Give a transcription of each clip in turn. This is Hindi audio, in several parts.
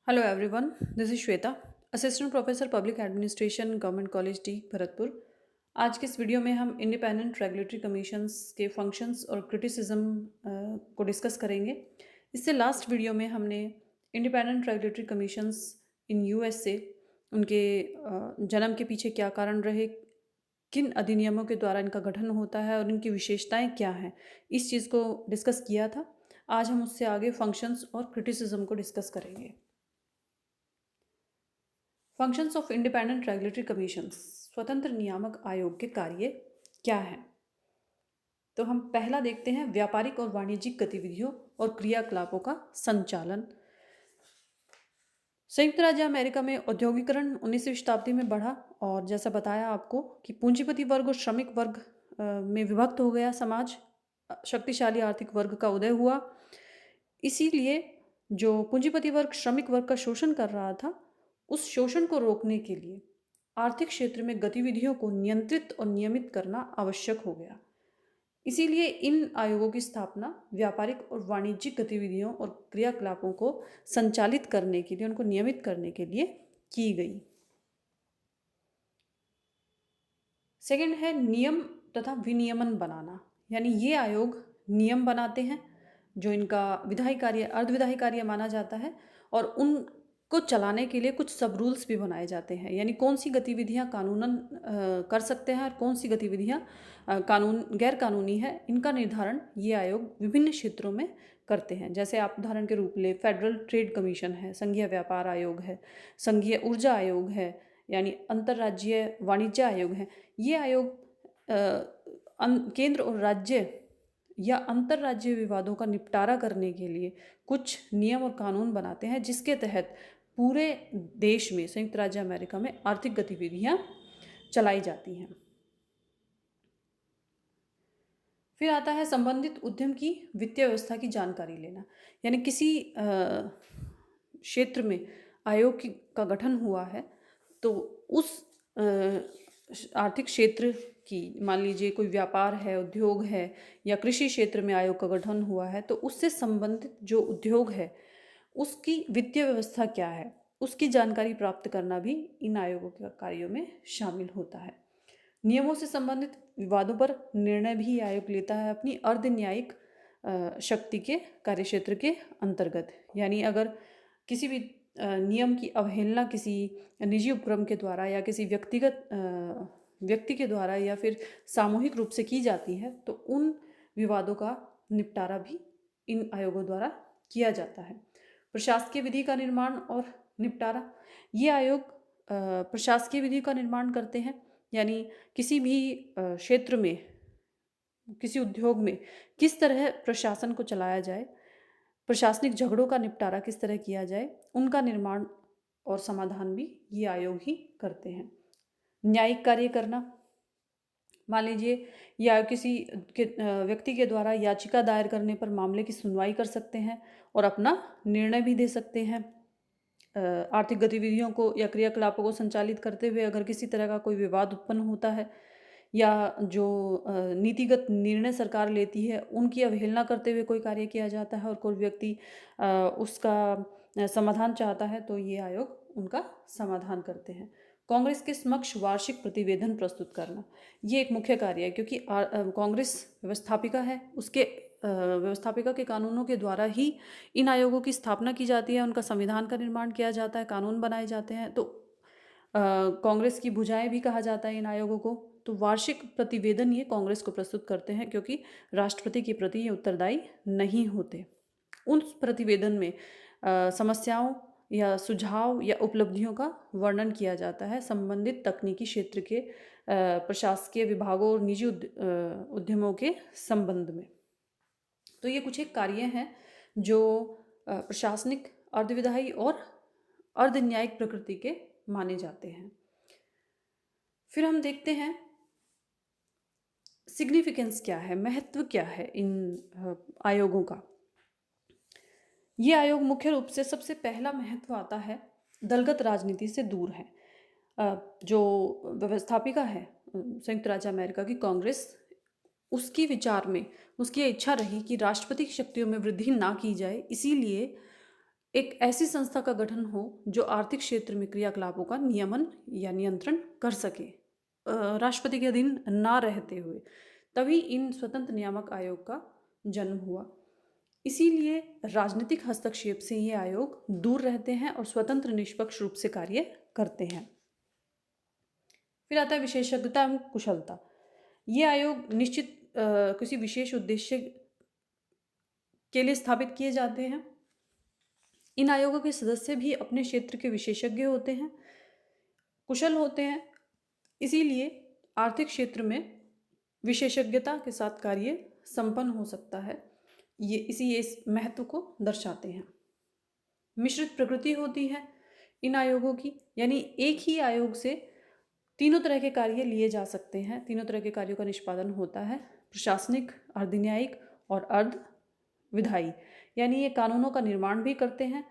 Hello everyone, this is Shweta, assistant professor public administration, government college D Bharatpur. आज के इस वीडियो में हम इंडिपेंडेंट रेगुलेटरी कमीशंस के फंक्शंस और क्रिटिसिज्म को डिस्कस करेंगे। इससे लास्ट वीडियो में हमने independent regulatory commissions in USA, उनके जन्म के पीछे क्या कारण रहे, किन अधिनियमों के द्वारा इनका गठन होता है और इनकी विशेषताएं क्या हैं, इस चीज़ को डिस्कस किया था। आज हम उससे आगे फंक्शंस और क्रिटिसिज्म को डिस्कस करेंगे। Functions of independent regulatory commissions, स्वतंत्र नियामक आयोग के कार्य क्या हैं? तो हम पहला देखते हैं व्यापारिक और वाणिज्यिक गतिविधियों और क्रियाकलापों का संचालन। संयुक्त राज्य अमेरिका में औद्योगिकरण 19वीं शताब्दी में बढ़ा और जैसा बताया आपको कि पूंजीपति वर्ग और श्रमिक वर्ग में विभक्त हो गया समाज, शक्तिशाली आर्थिक वर्ग का उदय हुआ। इसीलिए जो पूंजीपति वर्ग श्रमिक वर्ग का शोषण कर रहा था, उस शोषण को रोकने के लिए आर्थिक क्षेत्र में गतिविधियों को नियंत्रित और नियमित करना आवश्यक हो गया। इसीलिए इन आयोगों की स्थापना व्यापारिक और वाणिज्यिक गतिविधियों और क्रियाकलापों को संचालित करने के लिए, उनको नियमित करने के लिए की गई। सेकंड है नियम तथा विनियमन बनाना, यानी ये आयोग नियम बनाते हैं जो इनका विधायी कार्य, अर्धविधायी कार्य माना जाता है, और उनको चलाने के लिए कुछ सब रूल्स भी बनाए जाते हैं, यानी कौन सी गतिविधियां कानूनन कर सकते हैं और कौन सी गतिविधियां कानून गैर कानूनी है, इनका निर्धारण ये आयोग विभिन्न क्षेत्रों में करते हैं। जैसे आप उदाहरण के रूप ले, फेडरल ट्रेड कमीशन है, संघीय व्यापार आयोग है, संघीय ऊर्जा आयोग है, यानी अंतर्राज्यीय वाणिज्य आयोग है। ये आयोग केंद्र और राज्य या अंतर्राज्यीय विवादों का निपटारा करने के लिए कुछ नियम और कानून बनाते हैं, जिसके तहत पूरे देश में, संयुक्त राज्य अमेरिका में आर्थिक गतिविधियां चलाई जाती हैं। फिर आता है संबंधित उद्यम की वित्तीय व्यवस्था की जानकारी लेना, यानी किसी क्षेत्र में आयोग का गठन हुआ है तो उस आर्थिक क्षेत्र की, मान लीजिए कोई व्यापार है, उद्योग है, या कृषि क्षेत्र में आयोग का गठन हुआ है, तो उससे संबंधित जो उद्योग है उसकी वित्तीय व्यवस्था क्या है, उसकी जानकारी प्राप्त करना भी इन आयोगों के कार्यों में शामिल होता है। नियमों से संबंधित विवादों पर निर्णय भी आयोग लेता है अपनी अर्ध न्यायिक शक्ति के कार्यक्षेत्र के अंतर्गत। यानी अगर किसी भी नियम की अवहेलना किसी निजी उपक्रम के द्वारा या किसी व्यक्तिगत व्यक्ति के द्वारा या फिर सामूहिक रूप से की जाती है, तो उन विवादों का निपटारा भी इन आयोगों द्वारा किया जाता है। प्रशासकीय विधि का निर्माण और निपटारा, ये आयोग प्रशासकीय विधि का निर्माण करते हैं, यानी किसी भी क्षेत्र में, किसी उद्योग में किस तरह प्रशासन को चलाया जाए, प्रशासनिक झगड़ों का निपटारा किस तरह किया जाए, उनका निर्माण और समाधान भी ये आयोग ही करते हैं। न्यायिक कार्य करना, मान लीजिए या किसी व्यक्ति के द्वारा याचिका दायर करने पर मामले की सुनवाई कर सकते हैं और अपना निर्णय भी दे सकते हैं। आर्थिक गतिविधियों को या क्रियाकलापों को संचालित करते हुए अगर किसी तरह का कोई विवाद उत्पन्न होता है या जो नीतिगत निर्णय सरकार लेती है उनकी अवहेलना करते हुए कोई कार्य किया जाता है और कोई व्यक्ति उसका समाधान चाहता है, तो ये आयोग उनका समाधान करते हैं। कांग्रेस के समक्ष वार्षिक प्रतिवेदन प्रस्तुत करना, ये एक मुख्य कार्य है, क्योंकि कांग्रेस व्यवस्थापिका है, उसके व्यवस्थापिका के कानूनों के द्वारा ही इन आयोगों की स्थापना की जाती है, उनका संविधान का निर्माण किया जाता है, कानून बनाए जाते हैं। तो कांग्रेस की भुजाएं भी कहा जाता है इन आयोगों को। तो वार्षिक प्रतिवेदन ये कांग्रेस को प्रस्तुत करते हैं, क्योंकि राष्ट्रपति के प्रति ये उत्तरदायी नहीं होते। उन प्रतिवेदन में समस्याओं या सुझाव या उपलब्धियों का वर्णन किया जाता है संबंधित तकनीकी क्षेत्र के प्रशासकीय विभागों और निजी उद्यमों के संबंध में। तो ये कुछ एक कार्य हैं जो प्रशासनिक, अर्धविधायी और अर्ध न्यायिक प्रकृति के माने जाते हैं। फिर हम देखते हैं सिग्निफिकेंस क्या है, महत्व क्या है इन आयोगों का। ये आयोग मुख्य रूप से सबसे पहला महत्व आता है दलगत राजनीति से दूर है। जो व्यवस्थापिका है संयुक्त राज्य अमेरिका की कांग्रेस, उसकी विचार में उसकी इच्छा रही कि राष्ट्रपति की शक्तियों में वृद्धि ना की जाए, इसीलिए एक ऐसी संस्था का गठन हो जो आर्थिक क्षेत्र में क्रियाकलापों का नियमन या नियंत्रण कर सके, राष्ट्रपति के अधीन ना रहते हुए। तभी इन स्वतंत्र नियामक आयोग का जन्म हुआ। इसीलिए राजनीतिक हस्तक्षेप से ये आयोग दूर रहते हैं और स्वतंत्र निष्पक्ष रूप से कार्य करते हैं। फिर आता है विशेषज्ञता एवं कुशलता। ये आयोग निश्चित किसी विशेष उद्देश्य के लिए स्थापित किए जाते हैं। इन आयोगों के सदस्य भी अपने क्षेत्र के विशेषज्ञ होते हैं, कुशल होते हैं। इसीलिए आर्थिक क्षेत्र में विशेषज्ञता के साथ कार्य संपन्न हो सकता है। ये इस महत्व को दर्शाते हैं। मिश्रित प्रकृति होती है इन आयोगों की, यानी एक ही आयोग से तीनों तरह के कार्य लिए जा सकते हैं। तीनों तरह के कार्यों का निष्पादन होता है, प्रशासनिक, अर्धन्यायिक और अर्ध विधायी। यानी ये कानूनों का निर्माण भी करते हैं,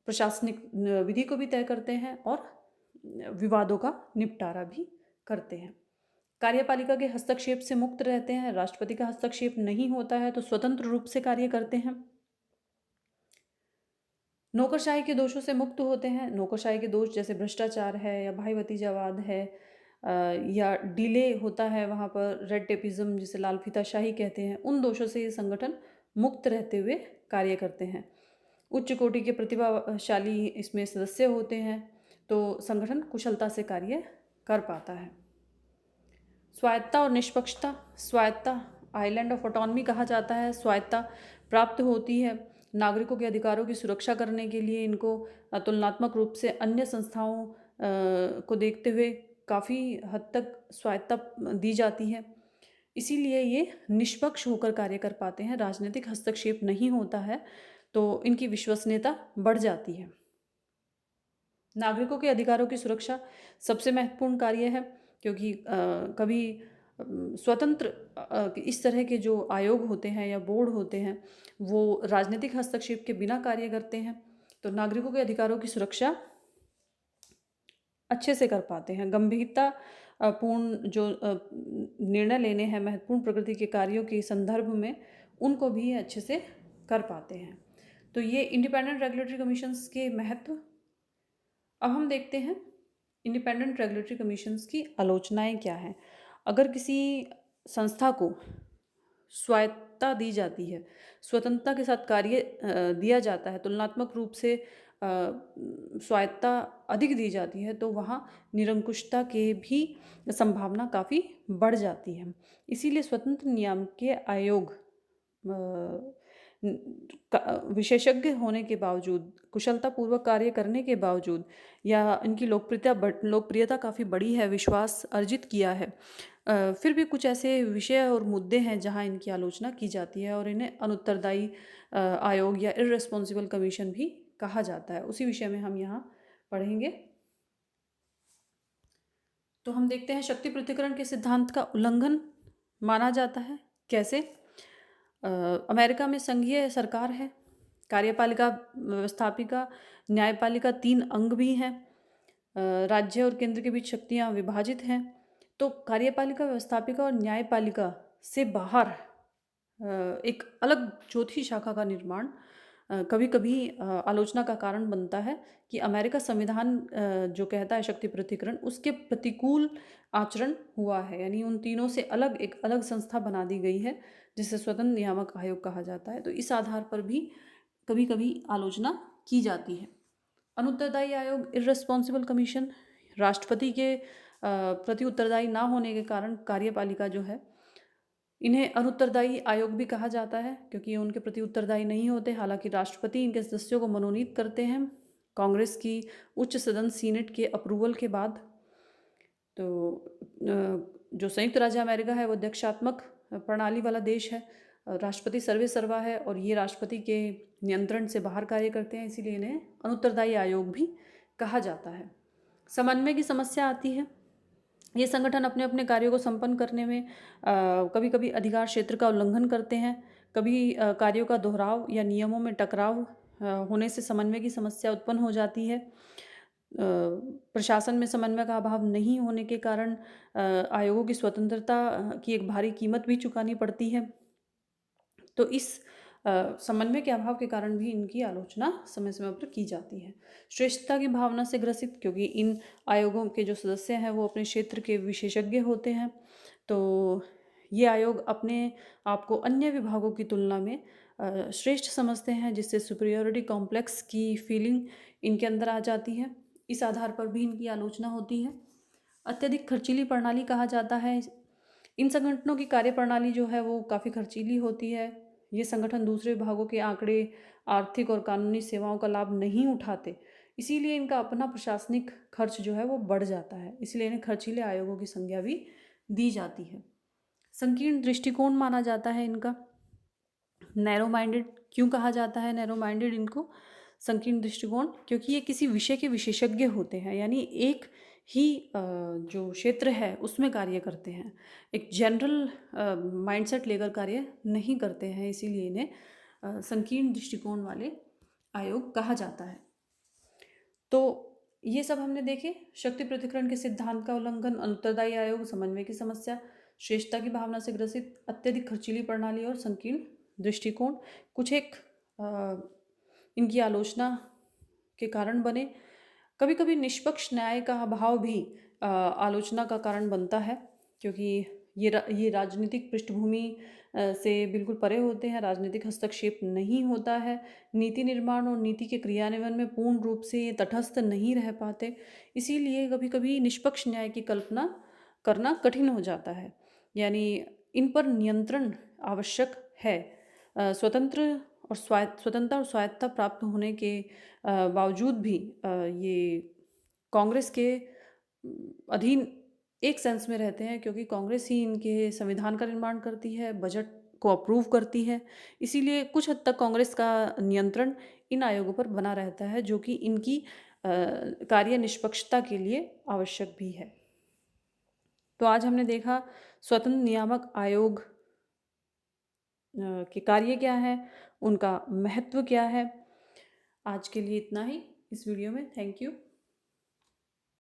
प्रशासनिक विधि को भी तय करते हैं और विवादों का निपटारा भी करते हैं। कार्यपालिका के हस्तक्षेप से मुक्त रहते हैं, राष्ट्रपति का हस्तक्षेप नहीं होता है तो स्वतंत्र रूप से कार्य करते हैं। नौकरशाही के दोषों से मुक्त होते हैं। नौकरशाही के दोष जैसे भ्रष्टाचार है या भाई भतीजावाद है, या डिले होता है, वहाँ पर रेड टेपिज्म जिसे लाल फीताशाही कहते हैं, उन दोषों से ये संगठन मुक्त रहते हुए कार्य करते हैं। उच्च कोटि के प्रतिभाशाली इसमें सदस्य होते हैं तो संगठन कुशलता से कार्य कर पाता है। स्वायत्ता और निष्पक्षता। स्वायत्ता आइलैंड ऑफ ऑटोनॉमी कहा जाता है। स्वायत्ता प्राप्त होती है नागरिकों के अधिकारों की सुरक्षा करने के लिए। इनको तुलनात्मक रूप से अन्य संस्थाओं को देखते हुए काफ़ी हद तक स्वायत्ता दी जाती है। इसीलिए ये निष्पक्ष होकर कार्य कर पाते हैं। राजनीतिक हस्तक्षेप नहीं होता है तो इनकी विश्वसनीयता बढ़ जाती है। नागरिकों के अधिकारों की सुरक्षा सबसे महत्वपूर्ण कार्य है, क्योंकि कभी स्वतंत्र इस तरह के जो आयोग होते हैं या बोर्ड होते हैं वो राजनीतिक हस्तक्षेप के बिना कार्य करते हैं, तो नागरिकों के अधिकारों की सुरक्षा अच्छे से कर पाते हैं। गंभीरता पूर्ण जो निर्णय लेने हैं महत्वपूर्ण प्रकृति के कार्यों के संदर्भ में, उनको भी अच्छे से कर पाते हैं। तो ये इंडिपेंडेंट रेगुलेटरी कमीशंस के महत्व। अब हम देखते हैं इंडिपेंडेंट रेगुलेटरी कमीशंस की आलोचनाएं क्या हैं। अगर किसी संस्था को स्वायत्ता दी जाती है, स्वतंत्रता के साथ कार्य दिया जाता है, तुलनात्मक रूप से स्वायत्ता अधिक दी जाती है, तो वहाँ निरंकुशता के भी संभावना काफ़ी बढ़ जाती है। इसीलिए स्वतंत्र नियामकीय आयोग विशेषज्ञ होने के बावजूद, कुशलतापूर्वक कार्य करने के बावजूद, या इनकी लोकप्रियता काफ़ी बड़ी है, विश्वास अर्जित किया है, फिर भी कुछ ऐसे विषय और मुद्दे हैं जहां इनकी आलोचना की जाती है और इन्हें अनुत्तरदायी आयोग या इररिस्पॉन्सिबल कमीशन भी कहा जाता है। उसी विषय में हम यहाँ पढ़ेंगे। तो हम देखते हैं शक्ति पृथक्करण के सिद्धांत का उल्लंघन माना जाता है। कैसे? अमेरिका में संघीय सरकार है, कार्यपालिका, व्यवस्थापिका, न्यायपालिका, 3 अंग भी हैं। राज्य और केंद्र के बीच शक्तियाँ विभाजित हैं। तो कार्यपालिका, व्यवस्थापिका और न्यायपालिका से बाहर एक अलग चौथी शाखा का निर्माण कभी कभी आलोचना का कारण बनता है कि अमेरिका संविधान जो कहता है शक्ति पृथक्करण, उसके प्रतिकूल आचरण हुआ है। यानी उन तीनों से अलग एक अलग संस्था बना दी गई है जिसे स्वतंत्र नियामक आयोग कहा जाता है। तो इस आधार पर भी कभी कभी आलोचना की जाती है। अनुत्तरदायी आयोग, इररिस्पॉन्सिबल कमीशन, राष्ट्रपति के प्रति उत्तरदायी ना होने के कारण कार्यपालिका जो है, इन्हें अनुत्तरदायी आयोग भी कहा जाता है क्योंकि ये उनके प्रति उत्तरदायी नहीं होते। हालांकि राष्ट्रपति इनके सदस्यों को मनोनीत करते हैं कांग्रेस की उच्च सदन सीनेट के अप्रूवल के बाद। तो जो संयुक्त राज्य अमेरिका है वो अध्यक्षात्मक प्रणाली वाला देश है, राष्ट्रपति सर्वे सर्वा है और ये राष्ट्रपति के नियंत्रण से बाहर कार्य करते हैं, इसीलिए इन्हें अनुत्तरदायी आयोग भी कहा जाता है। समन्वय की समस्या आती है। ये संगठन अपने अपने कार्यों को संपन्न करने में कभी कभी अधिकार क्षेत्र का उल्लंघन करते हैं, कभी कार्यों का दोहराव या नियमों में टकराव होने से समन्वय की समस्या उत्पन्न हो जाती है। प्रशासन में समन्वय का अभाव नहीं होने के कारण आयोगों की स्वतंत्रता की एक भारी कीमत भी चुकानी पड़ती है। तो इस समन्वय के अभाव के कारण भी इनकी आलोचना समय समय पर की जाती है। श्रेष्ठता की भावना से ग्रसित, क्योंकि इन आयोगों के जो सदस्य हैं वो अपने क्षेत्र के विशेषज्ञ होते हैं, तो ये आयोग अपने आप को अन्य विभागों की तुलना में श्रेष्ठ समझते हैं, जिससे सुपीरियरिटी कॉम्प्लेक्स की फीलिंग इनके अंदर आ जाती है। इस आधार पर भी इनकी आलोचना होती है। अत्यधिक खर्चीली प्रणाली कहा जाता है। इन संगठनों की कार्यप्रणाली जो है वो काफ़ी खर्चीली होती है। ये संगठन दूसरे विभागों के आंकड़े, आर्थिक और कानूनी सेवाओं का लाभ नहीं उठाते, इसीलिए इनका अपना प्रशासनिक खर्च जो है वो बढ़ जाता है, इसलिए इन्हें खर्चीले आयोगों की संज्ञा भी दी जाती है। संकीर्ण दृष्टिकोण माना जाता है इनका। नैरो माइंडेड क्यों कहा जाता है नैरो माइंडेड इनको, संकीर्ण दृष्टिकोण, क्योंकि ये किसी विषय के विशेषज्ञ होते हैं, यानी एक ही जो क्षेत्र है उसमें कार्य करते हैं, एक जनरल माइंडसेट लेकर कार्य नहीं करते हैं, इसीलिए इन्हें संकीर्ण दृष्टिकोण वाले आयोग कहा जाता है। तो ये सब हमने देखे, शक्ति पृथक्करण के सिद्धांत का उल्लंघन, अनुत्तरदायी आयोग, समन्वय की समस्या, श्रेष्ठता की भावना से ग्रसित, अत्यधिक खर्चीली प्रणाली और संकीर्ण दृष्टिकोण कुछ एक इनकी आलोचना के कारण बने। कभी कभी निष्पक्ष न्याय का अभाव भी आलोचना का कारण बनता है, क्योंकि ये राजनीतिक पृष्ठभूमि से बिल्कुल परे होते हैं, राजनीतिक हस्तक्षेप नहीं होता है, नीति निर्माण और नीति के क्रियान्वयन में पूर्ण रूप से ये तटस्थ नहीं रह पाते, इसीलिए कभी कभी निष्पक्ष न्याय की कल्पना करना कठिन हो जाता है, यानी इन पर नियंत्रण आवश्यक है। स्वतंत्रता और स्वायत्तता प्राप्त होने के बावजूद भी ये कांग्रेस के अधीन एक सेंस में रहते हैं, क्योंकि कांग्रेस ही इनके संविधान का निर्माण करती है, बजट को अप्रूव करती है, इसीलिए कुछ हद तक कांग्रेस का नियंत्रण इन आयोगों पर बना रहता है, जो कि इनकी कार्य निष्पक्षता के लिए आवश्यक भी है। तो आज हमने देखा स्वतंत्र नियामक आयोग के कार्य क्या है, उनका महत्व क्या है। आज के लिए इतना ही इस वीडियो में। Thank you.